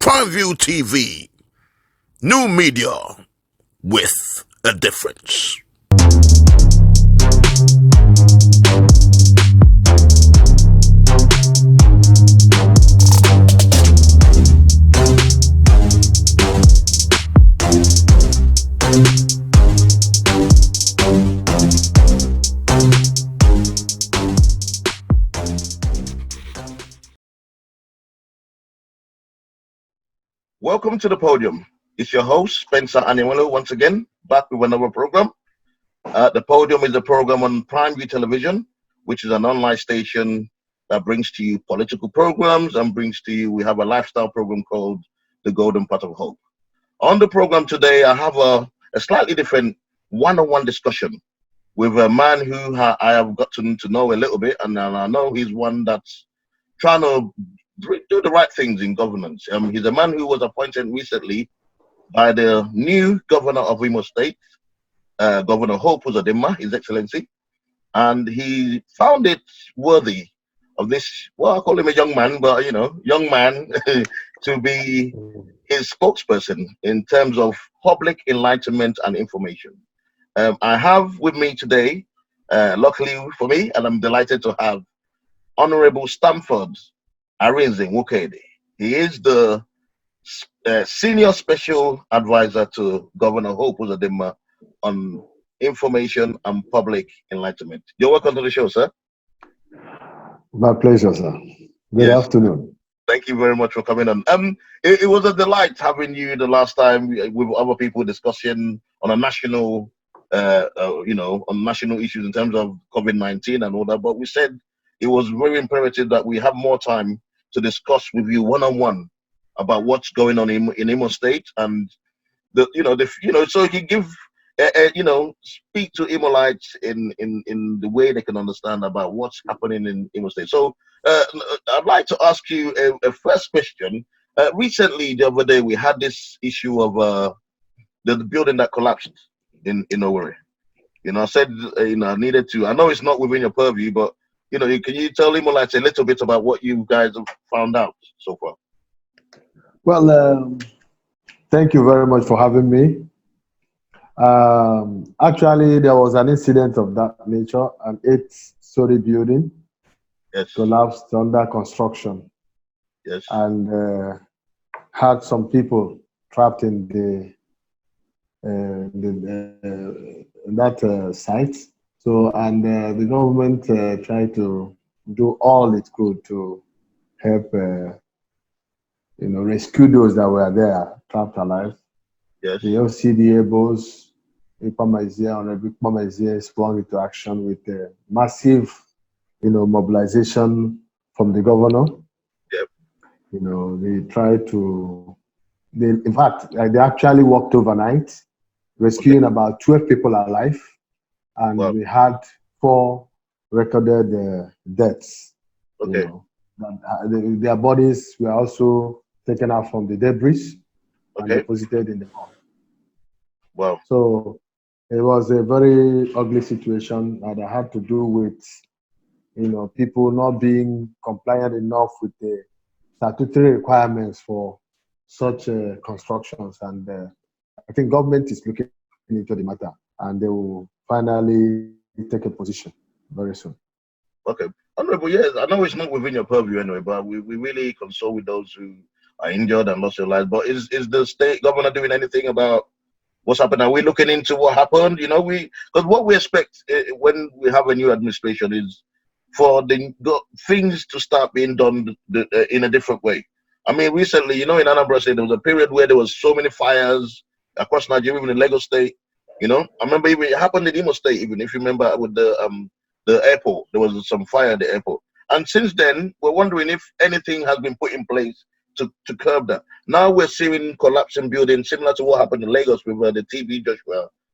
Prime TV, new media with a difference. Welcome to the podium. It's your host, Spencer Aniwelo, once again, back with another program. The podium is a program on Prime Television, which is an online station that brings to you political programs and we have a lifestyle program called The Golden Path of Hope. On the program today, I have a slightly different one-on-one discussion with a man who I have gotten to know a little bit, and I know he's one that's trying to do the right things in governance. He's a man who was appointed recently by the new governor of Imo State, Governor Hope Uzodimma, His Excellency, and he found it worthy of this, well, I call him a young man, but young man to be his spokesperson in terms of public enlightenment and information. I have with me today, luckily for me, and I'm delighted to have Honorable Stamford Arinze Wukede. He is the Senior Special Advisor to Governor Hope Uzodimma on information and public enlightenment. You're welcome to the show, sir. My pleasure, sir. Good afternoon. Thank you very much for coming on. It was a delight having you the last time with other people discussing on a national, on national issues in terms of COVID-19 and all that. But we said it was very imperative that we have more time to discuss with you one-on-one about what's going on in Imo State, and so you can give speak to Imolites in the way they can understand about what's happening in Imo State. So I'd like to ask you a first question. Recently, the other day, we had this issue of the building that collapsed in Owerri. I said I needed to. I know it's not within your purview, but can you tell Imolites a little bit about what you guys have found out so far? Well, thank you very much for having me. Actually, there was an incident of that nature, an 8-story building collapsed under construction. Yes. And had some people trapped in that site. So, and the government tried to do all it could to help, rescue those that were there, trapped alive. Yes. The LCDA boss, Honorable Ipamaizie, sprung into action with a massive, mobilization from the governor. Yep. They tried to, in fact, they actually worked overnight, rescuing about 12 people alive. And we had 4 recorded deaths. Okay. Their bodies were also taken out from the debris and deposited in the pond. Wow. So it was a very ugly situation that had to do with, people not being compliant enough with the statutory requirements for such constructions. And I think government is looking into the matter, and they will finally take a position very soon. Okay. Honorable, yes, I know it's not within your purview anyway, but we really console with those who are injured and lost their lives. But is the state governor doing anything about what's happened? Are we looking into what happened? Because what we expect when we have a new administration is for the things to start being done in a different way. I mean, recently, in Anambra State, there was a period where there was so many fires across Nigeria, even in Lagos State. I remember even it happened in Imo State, even if you remember with the airport, there was some fire at the airport. And since then, we're wondering if anything has been put in place to curb that. Now we're seeing collapsing buildings similar to what happened in Lagos with the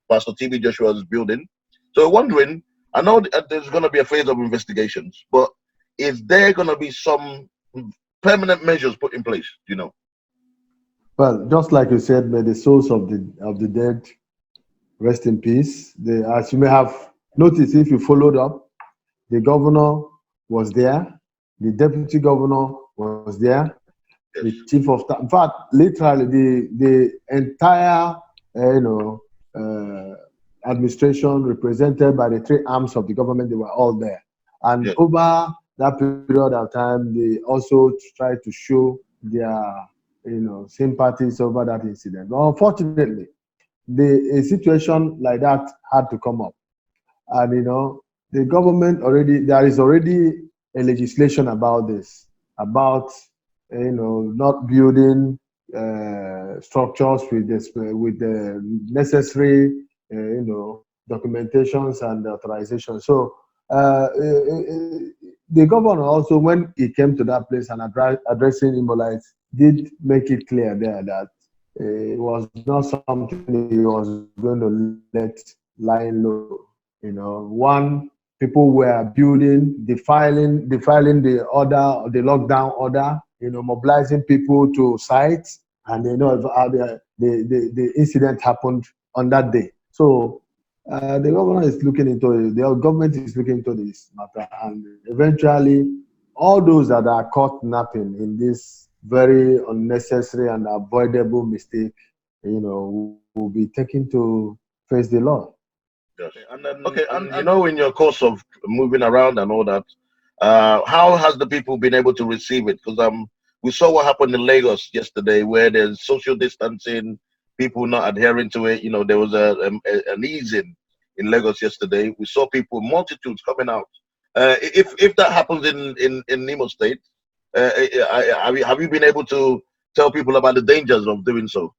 Pastor TB Joshua's building. So we're wondering, I know that there's going to be a phase of investigations, but is there going to be some permanent measures put in place? Well, just like you said, may the souls of the dead rest in peace. As you may have noticed, if you followed up, the governor was there, the deputy governor was there, Yes. the chief of staff. In fact, literally the entire administration represented by the three arms of the government, they were all there. And Yes. over that period of time, they also tried to show their sympathies over that incident. But unfortunately, a situation like that had to come up. And the government there is already a legislation about this, about not building structures with the necessary documentations and authorization. So the governor also, when he came to that place and addressing Imolites, did make it clear there that it was not something he was going to let lying low. One, people were building, defiling the order, the lockdown order, mobilizing people to sites, and the incident happened on that day. So the governor is looking into it, the government is looking into this matter, and eventually all those that are caught napping in this very unnecessary and avoidable mistake, will be taken to face the law. Yes. And then, in your course of moving around and all that, how has the people been able to receive it? Because we saw what happened in Lagos yesterday, where there's social distancing, people not adhering to it. There was an easing in Lagos yesterday. We saw people, multitudes coming out. If that happens in Imo State, have you been able to tell people about the dangers of doing so?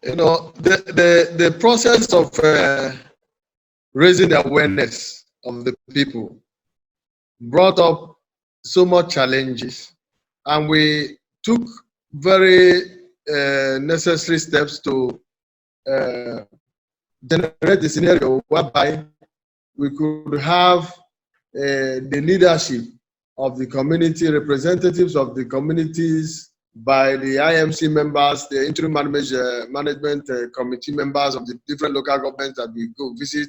The process of raising the awareness of the people brought up so much challenges, and we took very necessary steps to generate a scenario whereby we could have the leadership of the community, representatives of the communities, by the IMC members, the interim management committee members of the different local governments that we go visit.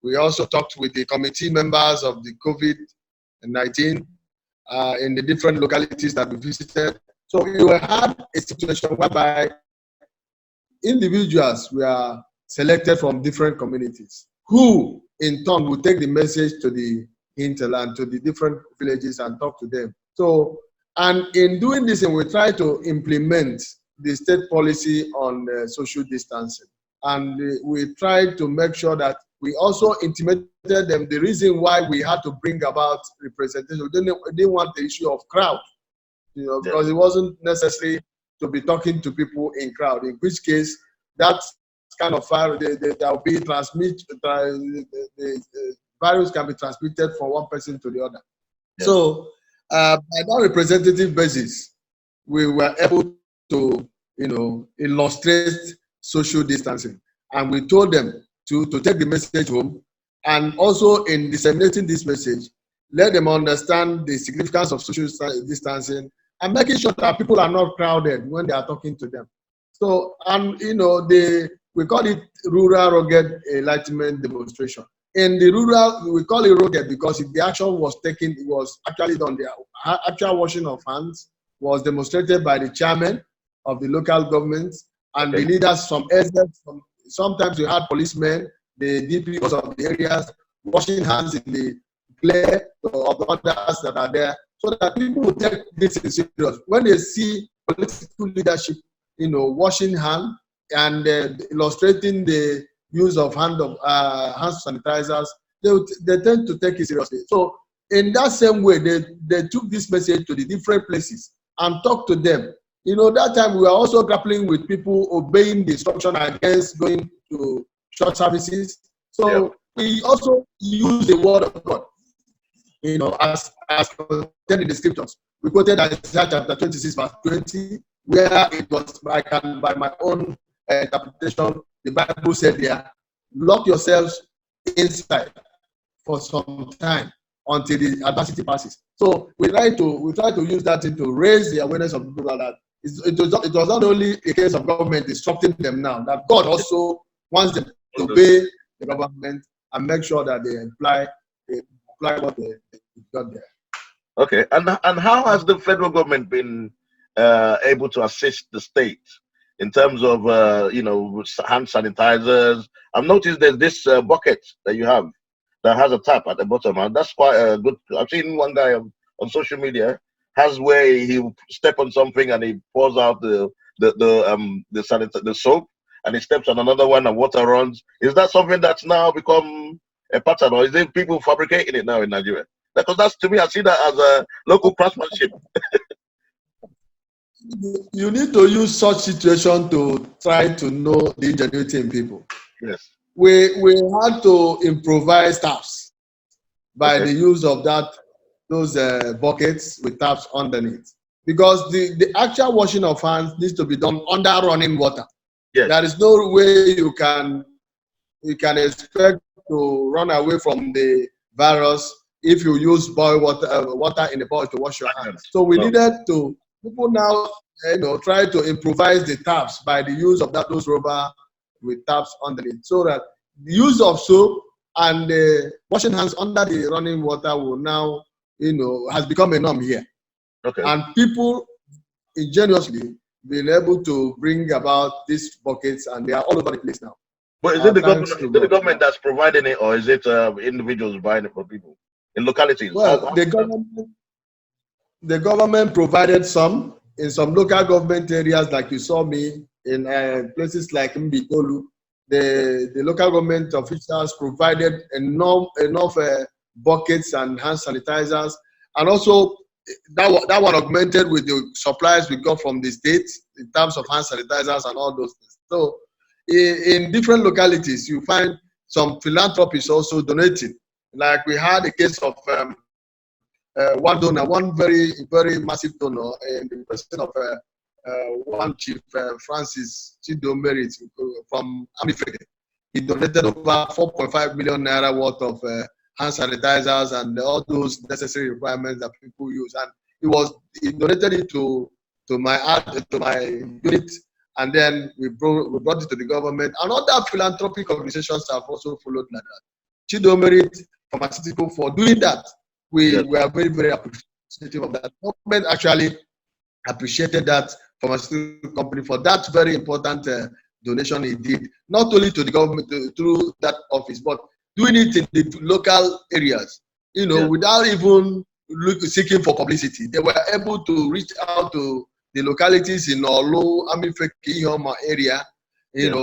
We also talked with the committee members of the COVID-19 in the different localities that we visited. So we had a situation whereby individuals were selected from different communities who in turn will take the message to the hinterland, to the different villages and talk to them. So, and in doing this, we try to implement the state policy on social distancing. And we try to make sure that we also intimated them the reason why we had to bring about representation. We didn't want the issue of crowd, because it wasn't necessary to be talking to people in crowd, in which case that kind of fire, there will be the virus can be transmitted from one person to the other. Yes. So by that representative basis, we were able to, illustrate social distancing. And we told them to take the message home, and also in disseminating this message, let them understand the significance of social distancing and making sure that people are not crowded when they are talking to them. So, and we call it rural rugged enlightenment demonstration. In the rural, we call it rugged because if the action was taken, it was actually done there. Actual washing of hands was demonstrated by the chairman of the local governments and the leaders from SS. Sometimes we had policemen, the DPOs of the areas, washing hands in the glare of the others that are there, so that people will take this serious. When they see political leadership, washing hands and illustrating the use of hand sanitizers, they tend to take it seriously. So in that same way, they took this message to the different places and talked to them. That time we were also grappling with people obeying the instruction against going to church services. So we also use the word of God, as contained in the scriptures. We quoted Isaiah chapter 26, verse 20, where it was, by my own interpretation, the Bible said there, lock yourselves inside for some time until the adversity passes. So we try to use that to raise the awareness of people that it was not only a case of government instructing them now, that God also wants them to obey the government and make sure that they apply what they got there. Okay, and how has the federal government been able to assist the state in terms of hand sanitizers? I've noticed there's this bucket that you have that has a tap at the bottom, and that's quite a good. I've seen one guy on social media has where he step on something and he pours out the soap, and he steps on another one and water runs. Is that something that's now become a pattern, or is it people fabricating it now in Nigeria? Because that's, to me, I see that as a local craftsmanship. You need to use such situation to try to know the ingenuity in people. Yes. We had to improvise taps by the use of those buckets with taps underneath, because the actual washing of hands needs to be done under running water. Yes. There is no way you can expect to run away from the virus if you use boil water in the bowl to wash your hands. So we needed to, people now try to improvise the taps by the use of those rubber with taps underneath, so that the use of soap and washing hands under the running water will now has become a norm here. Okay. And people ingeniously been able to bring about these buckets, and they are all over the place now. But is it the government that's providing it, or is it individuals buying it from people in localities? Well, the government provided some in some local government areas, like you saw me in places like Mbitolu. The local government officials provided enough buckets and hand sanitizers, and also that one augmented with the supplies we got from the states in terms of hand sanitizers and all those things. So in different localities, you find some philanthropists also donating. Like we had a case of one donor, one very, very massive donor, in the person of one Chief Francis Chidomerit from Amifede. He donated over 4.5 million naira worth of hand sanitizers and all those necessary requirements that people use. And he donated it to my unit, and then we brought it to the government. And other philanthropic organizations have also followed like that. Chidomerit Pharmaceutical for doing that. We are very, very appreciative of that. The government actually appreciated that pharmaceutical company for that very important donation he did, not only to the government through that office, but doing it in the local areas, without even seeking for publicity. They were able to reach out to the localities in Olo, Amifeke, Ihoma area,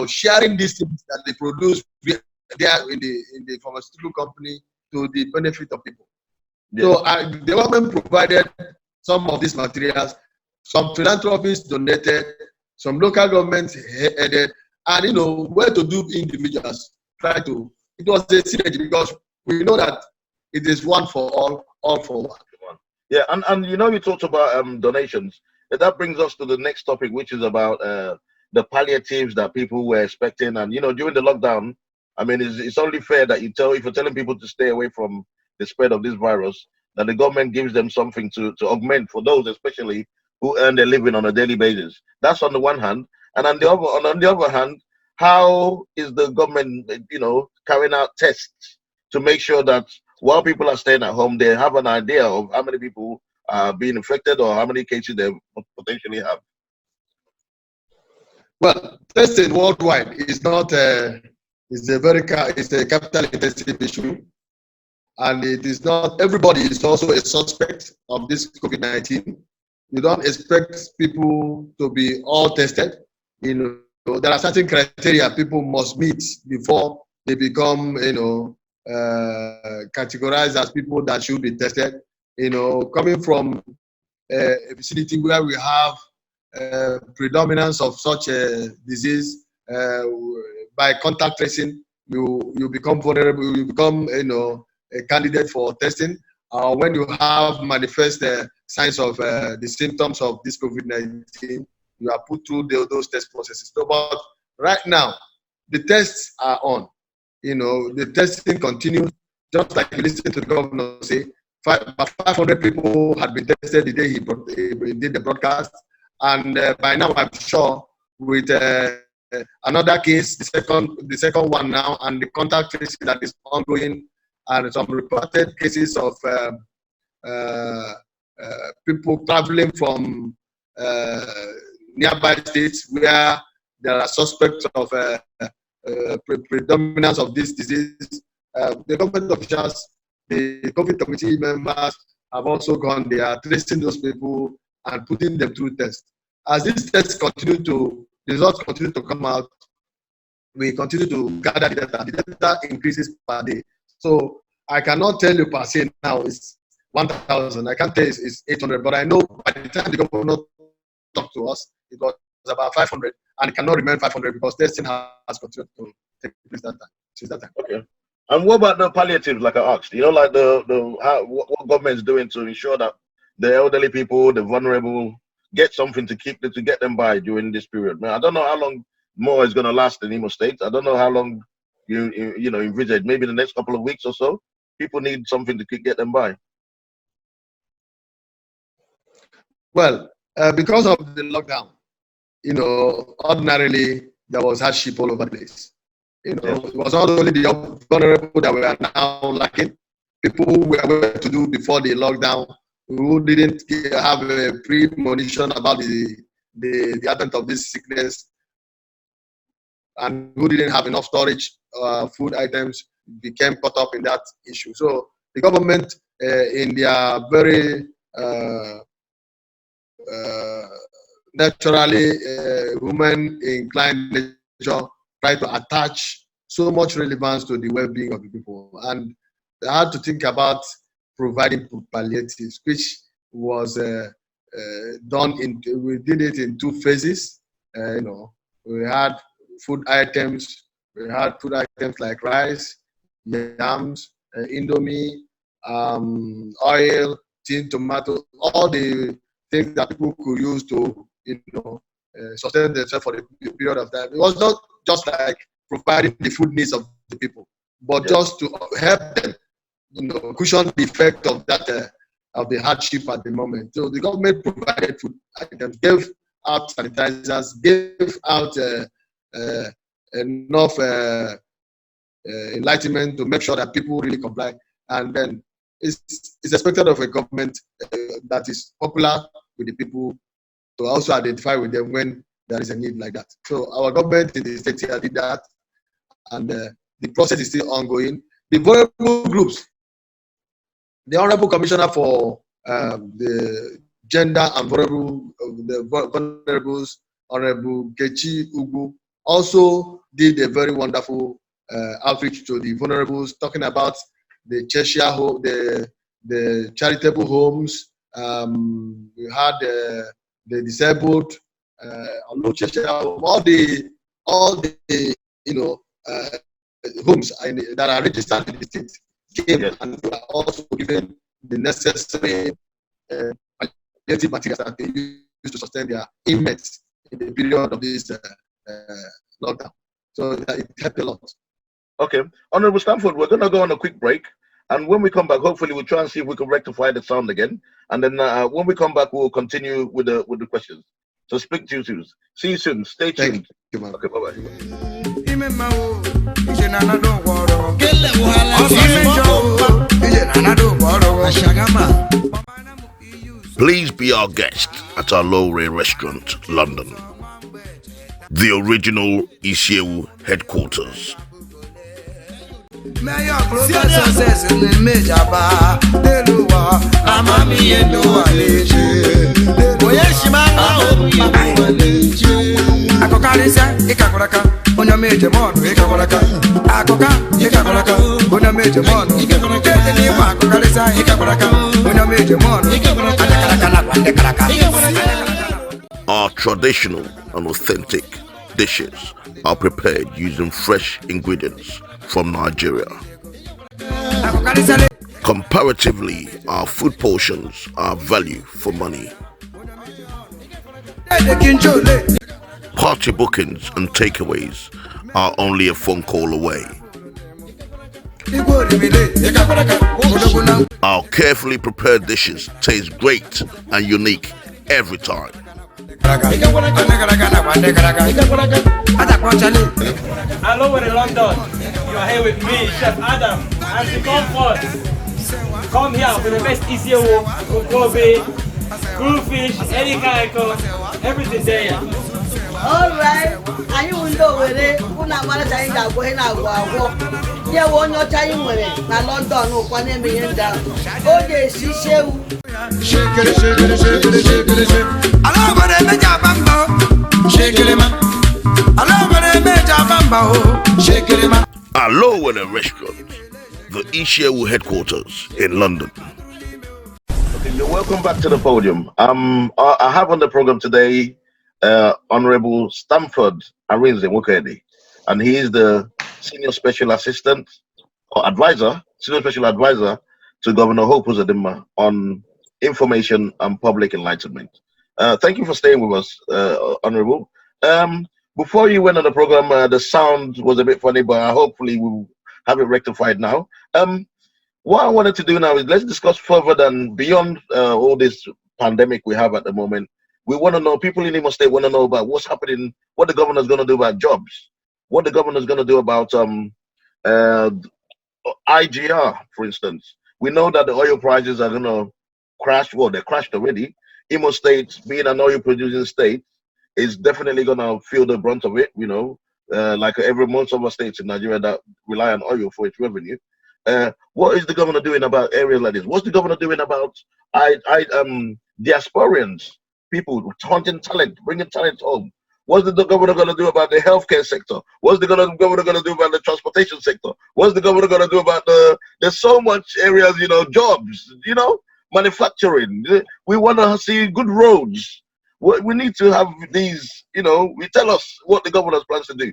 sharing these things that they produce there in the pharmaceutical company to the benefit of people. So the government provided some of these materials, some philanthropists donated, some local governments headed, and where to do individuals try to. It was a synergy, because we know that it is one for all for one. Yeah, and you talked about donations. That brings us to the next topic, which is about the palliatives that people were expecting. And during the lockdown, I mean, it's only fair that if you're telling people to stay away from the spread of this virus, that the government gives them something to augment for those, especially who earn their living on a daily basis. That's on the one hand, and on the other hand, how is the government, carrying out tests to make sure that while people are staying at home, they have an idea of how many people are being infected or how many cases they potentially have? Well, testing worldwide is not it's a capital intensive issue, and it is not everybody is also a suspect of this COVID-19. You don't expect people to be all tested. There are certain criteria people must meet before they become, categorized as people that should be tested. Coming from a vicinity where we have predominance of such a disease, by contact tracing, you become vulnerable. You become, a candidate for testing. When you have manifest signs of the symptoms of this COVID-19, you are put through those test processes. So, but right now, the tests are on. The testing continues. Just like you listen to the governor say, 500 people had been tested the day he did the broadcast, and by now I'm sure with another case, the second one now, and the contact tracing that is ongoing, and some reported cases of people traveling from nearby states where there are suspects of predominance of this disease. The government officials, the COVID committee members have also gone there, tracing those people and putting them through tests. As these tests the results continue to come out, we continue to gather the data. The data increases per day. So I cannot tell you per se now it's 1,000. I can't tell you it's 800, but I know by the time the government talked to us, it was about 500, and it cannot remain 500 because testing has continued to take place since that time. Okay. And what about the palliatives, like I asked? You know, like what government is doing to ensure that the elderly people, the vulnerable, get something to get them by during this period. Man, I don't know how long more is going to last in Imo State. I don't know how long you envisage. Maybe the next couple of weeks or so. People need something to get them by. Well, because of the lockdown, ordinarily there was hardship all over the place. It was not only the vulnerable that were now lacking. People who were able to do before the lockdown, who didn't have a premonition about the advent of this sickness, and who didn't have enough storage food items, became caught up in that issue. So the government, in their very naturally human-inclined nature, try to attach so much relevance to the well-being of the people. And they had to think about providing palliatives, which was done we did it in 2 phases. We had food items. We had food items like rice, yams, indomie, oil, tin, tomato, all the things that people could use to, sustain themselves for the period of time. It was not just like providing the food needs of the people, but just to help them, cushion the effect of that of the hardship at the moment. So the government provided food items, gave out sanitizers, gave out enough enlightenment to make sure that people really comply. And then it's expected of a government that is popular with the people to also identify with them when there is a need like that. So our government in the state here did that, and the process is still ongoing. The vulnerable groups, the Honorable Commissioner for the Gender and Vulnerables, Honorable Kechi Ugu, also did a very wonderful outreach to the vulnerables, talking about the Cheshire home, the charitable homes. We had the disabled, Cheshire home, all the homes that are registered in the state came and were also given the necessary palliative materials that they used to sustain their inmates in the period of this lockdown. So it helped a lot. Okay. Honorable Stanford, we're going to go on a quick break. And when we come back, hopefully we'll try and see if we can rectify the sound again. And then when we come back, we'll continue with the questions. So speak to you soon. See you soon. Stay tuned. Thank you, man. Okay, bye-bye. Please be our guest at our Lowry restaurant, London. The original Isiewu headquarters. Our traditional and authentic dishes are prepared using fresh ingredients from Nigeria. Comparatively, our food portions are value for money. Party bookings and takeaways are only a phone call away. Our carefully prepared dishes taste great and unique every time. Hello, we're in London. You are here with me, Chef Adam, and to comfort. Come here for the best ECO, Kobe, Groovfish, any kind of everything there. Alright, anyị wụ ndị Owerri ụnụ amaracha anyị ga-agwọ ihe na-agwọ agwọ. Nye we onye ọcha anyị nwere na London ụkwa na-eme ihe ndị ahụ. O ga-esi shewu. Alo in a restaurant, the Ishewu headquarters in London. Okay, you're welcome back to the podium. I have on the program today Honorable Stamford Arinze Mukedi, and he is the Senior Special Assistant or Advisor, Senior Special Advisor to Governor Hope Uzodimma on Information and Public Enlightenment. Thank you for staying with us, Honorable. Before you went on the program, the sound was a bit funny, but hopefully we'll have it rectified now. What I wanted to do now is let's discuss further than beyond all this pandemic we have at the moment. We want to know, people in Imo State want to know about what's happening, what the governor's going to do about jobs, what the governor's going to do about IGR, for instance. We know that the oil prices are going to crash. Well, they crashed already. Imo State, being an oil producing state, is definitely going to feel the brunt of it, you know, like most of our states in Nigeria that rely on oil for its revenue. What is the governor doing about areas like this? What's the governor doing about diasporians, people hunting talent, bringing talent home? What's the governor going to do about the healthcare sector? What's the governor going to do about the transportation sector? What's the governor going to do about there's so much areas, you know, jobs, you know, manufacturing. We want to see good roads. We need to have these, you know, we tell us what the governor plans to do.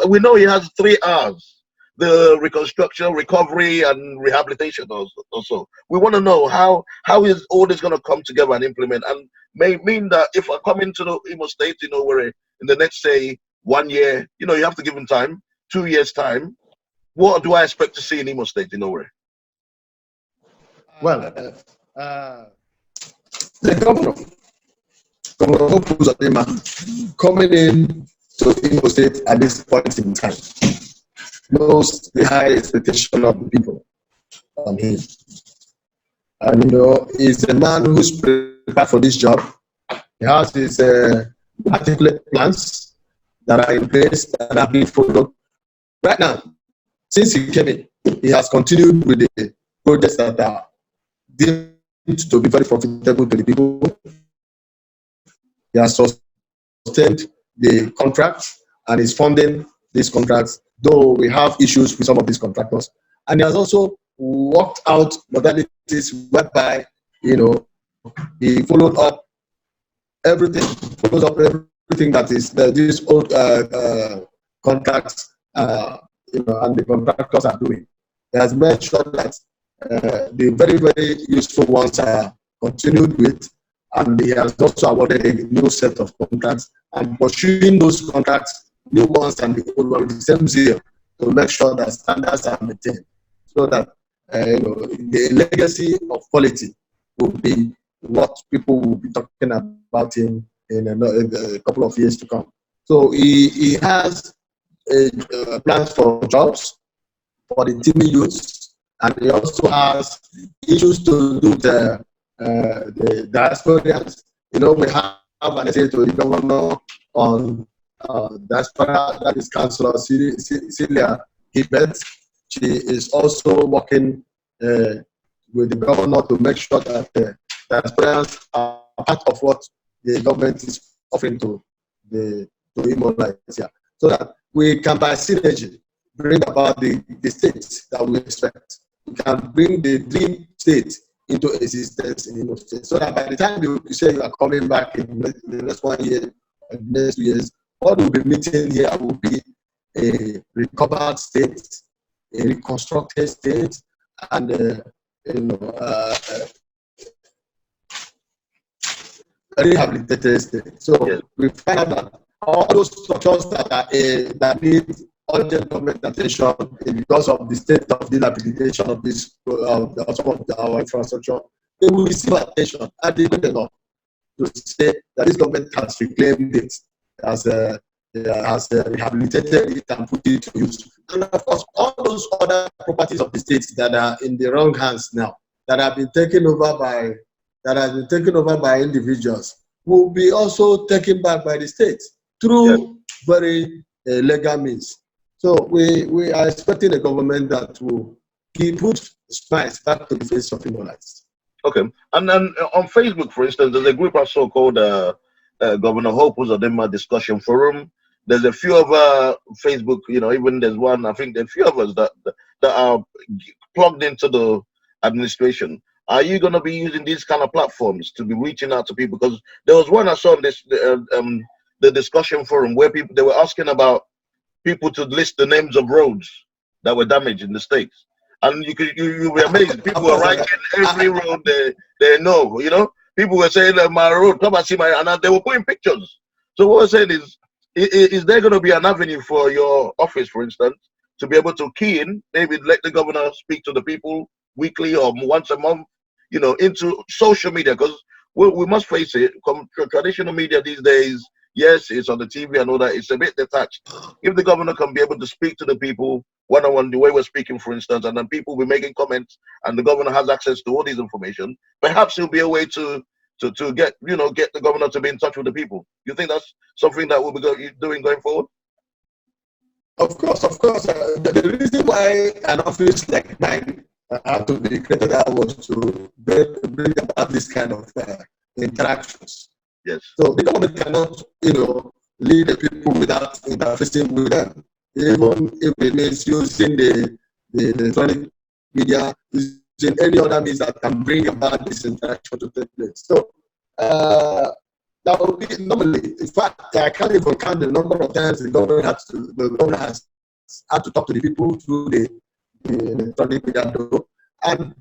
We know he has 3 R's, the reconstruction, recovery, and rehabilitation also. We want to know how is all this going to come together and implement, and may mean that if I come into the Imo State, you know, where in the next, say, 1 year, you know, you have to give him time, 2 years time. What do I expect to see in Imo State, you know, where? Well, the governor Hope Uzodimma coming in to Imo State at this point in time knows the high expectation of the people on him. And you know, he's a man who's prepared for this job. He has his articulate plans that are in place and are being followed. Right now, since he came in, he has continued with the projects that are deemed to be very profitable to the people. He has sustained the contracts and is funding these contracts, though we have issues with some of these contractors. And he has also worked out modalities whereby, you know, he followed up everything, that is these old contracts, you know, and the contractors are doing. He has made sure that the very, very useful ones are continued with, and he has also awarded a new set of contracts and pursuing those contracts, new ones and the old ones, with the same zeal to make sure that standards are maintained, so that you know, the legacy of quality will be what people will be talking about him in a couple of years to come. So he has plans for jobs for the teeming youths, and he also has issues to do with the diasporians. You know, we have an essay to the governor on diaspora, that is Councillor Celia Hibbert. She is also working with the governor to make sure that the diasporians are part of what the government is offering to Imo State, so that we can, by synergy, bring about the states that we expect. We can bring the dream state into existence in Imo State, so that by the time you say you are coming back in the next 1 year, the next 2 years, what we'll be meeting here will be a recovered state, a reconstructed state, and you know, a rehabilitated state. So yes, we find out that all those structures that need urgent government attention because of the state of dilapidation of this some of our infrastructure, they will receive attention, and they don't enough to say that this government has reclaimed it as a has rehabilitated it and put it to use. And of course, all those other properties of the state that are in the wrong hands now, that have been taken over by individuals, will be also taken back by the state through very legal means. So we are expecting a government that will put smiles back to the face of human rights. Okay, and then on Facebook, for instance, there's a group I saw called Governor Hope Uzodinma Discussion Forum. There's a few of Facebook, even there's one, I think there's a few of us that are plugged into the administration. Are you going to be using these kind of platforms to be reaching out to people? Because there was one I saw on this the discussion forum where they were asking about people to list the names of roads that were damaged in the States. And you'll be amazed. People were writing every road they know, People were saying that my road, come and see and they were putting pictures. So what I'm saying is there going to be an avenue for your office, for instance, to be able to key in, maybe let the governor speak to the people weekly or once a month, into social media? Because we must face it, traditional media these days, yes, it's on the TV and all that, it's a bit detached. If the governor can be able to speak to the people one-on-one, the way we're speaking, for instance, and then people will be making comments, and the governor has access to all this information, perhaps it'll be a way to get the governor to be in touch with the people. You think that's something that we'll be doing going forward? Of course. The reason why an office like mine had to be created was to bring about this kind of interactions. Yes. So the government cannot, lead the people without interfacing with them, even if it means using the electronic media, using any other means that can bring about this interaction to take place. So that would be normally. In fact, I can't even count the number of times the government has had to talk to the people through the electronic media, and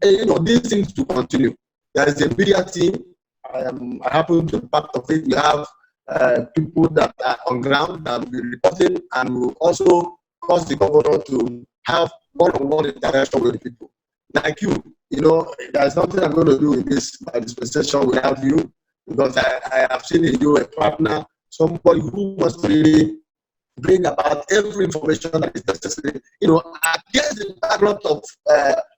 these things to continue. There is a media team. I happen to be part of it. We have people that are on ground that will be reporting and will also cause the governor to have one-on-one interaction with the people. Like you, there's nothing I'm going to do in this dispensation without you, because I have seen in you a partner, somebody who wants to really bring about every information that is necessary, against the background of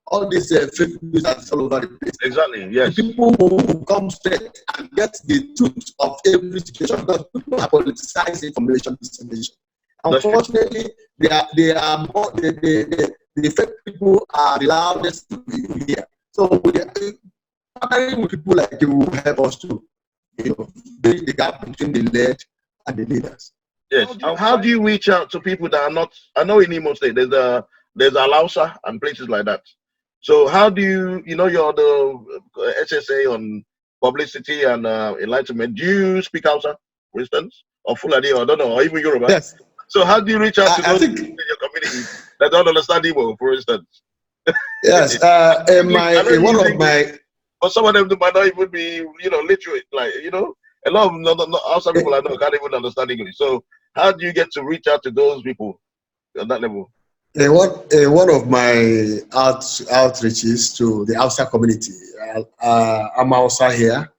all these fake news that's all over the place. Exactly, yes. People who come straight and get the truth of every situation, because people have politicized information dissemination. Unfortunately, the fake people are the loudest to be here. So partnering with people like you will help us to, bridge the gap between the led and the leaders. Yes. How do you reach out to people that are not? I know in Imo State there's Alausa and places like that. So how do you, you're the SSA on publicity and enlightenment. Do you speak Hausa, for instance, or Fulani, or I don't know, or even Yoruba? Yes. So how do you reach out to those people in your community that don't understand Igbo, for instance? Yes. One of my. But some of them might not even be, literate. Like, a lot of Hausa people I know can't even understand English. So how do you get to reach out to those people on that level? One of my outreaches to the Hausa community, I'm Hausa here.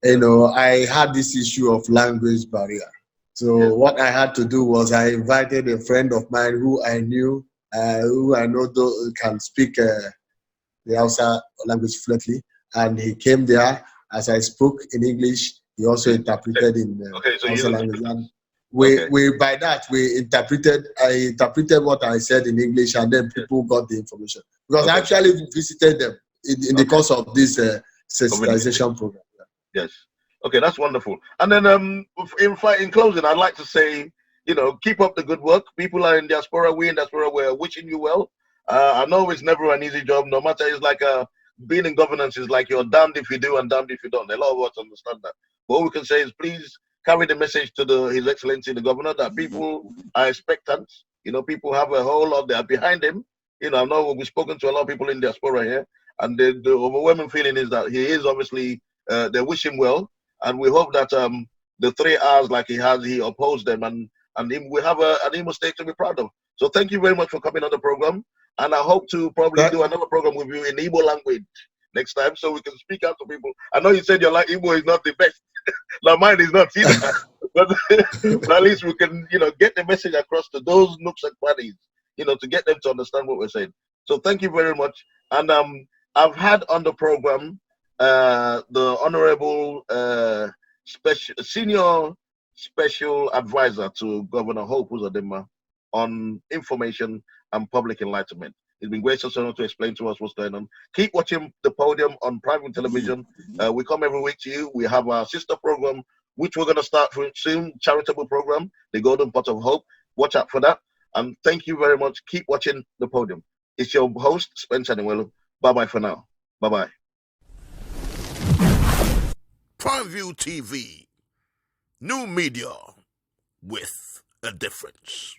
I had this issue of language barrier. So what I had to do was I invited a friend of mine who I knew, who I know can speak the Hausa language fluently, and he came there. As I spoke in English, he also interpreted in Hausa language. And by that I interpreted what I said in English, and then people got the information. Because I actually visited them in the course of this sensitization program. Yes. Okay, that's wonderful. And then in closing, I'd like to say, keep up the good work. People are in diaspora, we in diaspora, we're wishing you well. I know it's never an easy job, no matter. It's like being in governance is like you're damned if you do and damned if you don't. A lot of us understand that. But what we can say is please carry the message to His Excellency, the governor, that people are expectant. People have a whole lot there behind him. I know we've spoken to a lot of people in diaspora here, and the overwhelming feeling is that he is obviously, they wish him well. And we hope that the 3 R's like he upholds them, and we have an Imo State to be proud of. So thank you very much for coming on the program. And I hope to probably do another program with you in Igbo language next time, so we can speak out to people. I know you said your Igbo is not the best. Now mine is not either. but at least we can, get the message across to those nooks and crannies, to get them to understand what we're saying. So thank you very much. And I've had on the program the Honorable Senior Special Advisor to Governor Hope Uzodinma on information and public enlightenment. It's been gracious enough to explain to us what's going on. Keep watching the podium on private television. We come every week to you. We have our sister program, which we're going to start soon, charitable program, the Golden Pot of Hope. Watch out for that. And thank you very much. Keep watching the podium. It's your host, Spencer Nwelu. Bye-bye for now. Bye-bye. Prime View TV, new media with a difference.